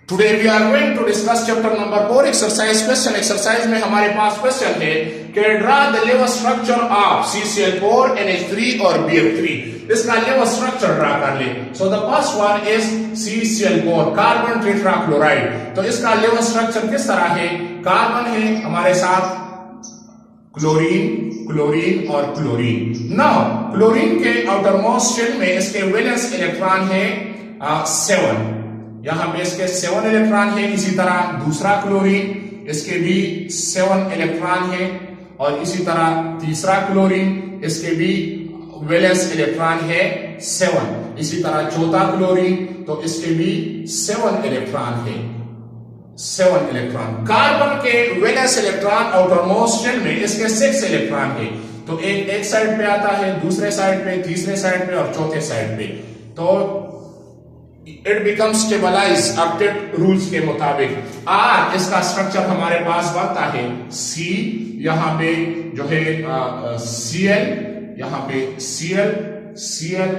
Today we are going to discuss chapter number 4 exercise question. Exercise में हमारे पास question है कि draw the level structure of CCl4, NH3 और BF3। इसका लेवल स्ट्रक्चर ड्रा कर ले। So the first one is CCl4 carbon tetrachloride. तो इसका लेवल स्ट्रक्चर किस तरह है? कार्बन है हमारे साथ, क्लोरीन, क्लोरीन और क्लोरीन। नाउ क्लोरीन के आउटर मोस्ट शेल में इसके वैलेंस इलेक्ट्रॉन है 7, यहां पे इसके 7 इलेक्ट्रॉन है। इसी तरह दूसरा क्लोरीन, इसके भी 7 इलेक्ट्रॉन है। और इसी तरह तीसरा क्लोरीन, इसके भी वैलेंस इलेक्ट्रॉन है 7। इसी तरह चौथा क्लोरीन, तो इसके भी 7 इलेक्ट्रॉन है, 7 इलेक्ट्रॉन। कार्बन के valence electron outermost shell में इसके 6 इलेक्ट्रॉन है। तो एक साइड पे आता है, दूसरे साइड पे, तीसरे साइड पे और चौथे साइड पे। तो it become stabilise octet rules के मुताबिक। आर इसका स्ट्रक्चर हमारे पास बनता है C, यहां पे जो है Cl, यहां पे Cl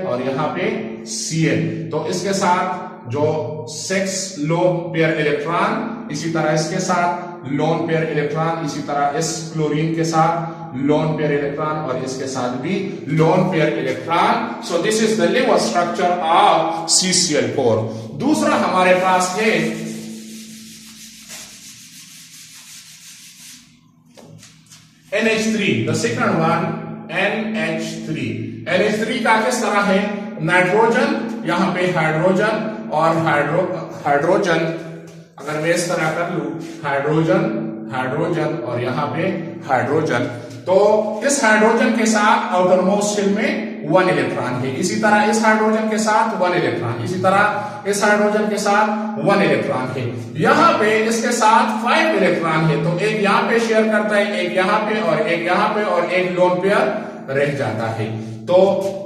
और यहां पे Cl। तो इसके साथ जो 6 लोन पेयर इलेक्ट्रॉन, इसी तरह इसके साथ लोन पेयर इलेक्ट्रॉन, इसी तरह इस क्लोरीन के साथ लोन पेयर इलेक्ट्रॉन और इसके साथ भी lone pair electron. So this is the level structure of CCl4। दूसरा हमारे पास है NH3, the second one NH3। NH3 का किस तरह है? नाइट्रोजन, यहां पे हाइड्रोजन और हाइड्रोजन, अगर मैं इस तरह कर लू, हाइड्रोजन, हाइड्रोजन और यहां पे हाइड्रोजन। तो इस हाइड्रोजन के साथ आउटर मोस्ट शेल में 1 इलेक्ट्रॉन है। इसी तरह इस हाइड्रोजन के साथ 1 इलेक्ट्रॉन, इसी तरह इस हाइड्रोजन के साथ 1 इलेक्ट्रॉन है। यहां पे इसके साथ 5 इलेक्ट्रॉन है। तो एक यहां पे शेयर करता है, एक यहां पे और एक यहां पे और एक लोन पेयर रह जाता है। तो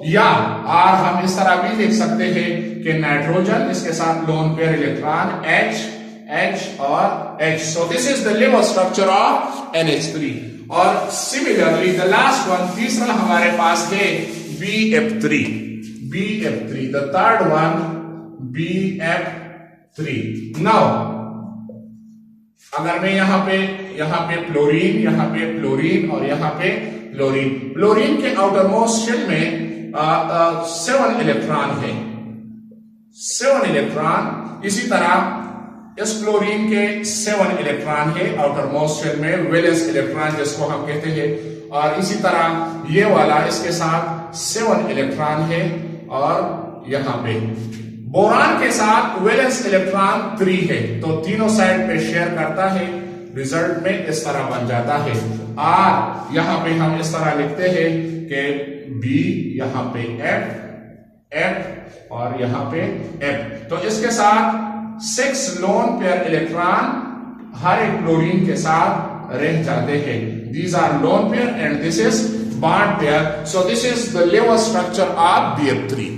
या आर हम इस तरह भी लिख सकते हैं कि नाइट्रोजन, इसके साथ लोन पेयर इलेक्ट्रॉन H और H। So this is the level structure of NH3। और सिमिलरली द लास्ट वन, तीसरा हमारे पास है BF3। The third one BF3। Now अगर मैं यहां पे क्लोरीन, यहां पे क्लोरीन और यहां पे क्लोरीन। क्लोरीन के आउटर मोस्ट शेल में 7 इलेक्ट्रॉन है, 7 इलेक्ट्रॉन। इसी तरह इस क्लोरीन के 7 इलेक्ट्रॉन है आउटर मोस्ट शेल में, वैलेंस इलेक्ट्रॉन जिसको हम कहते हैं। और इसी तरह ये वाला, इसके साथ 7 इलेक्ट्रॉन है। और यहां पे बोरान के साथ वैलेंस इलेक्ट्रॉन 3 है। तो तीनों साइड पे शेयर करता है। रिजल्ट में इस तरह बन जाता है। आर यहां पे हम इस तरह लिखते हैं कि B, यहां पे F और यहां पे F। तो इसके साथ 6 लोन पेयर इलेक्ट्रॉन हर एक क्लोरीन के साथ रह जाते हैं। These are lone pair and this is bond pair. So this is the level structure of BF3।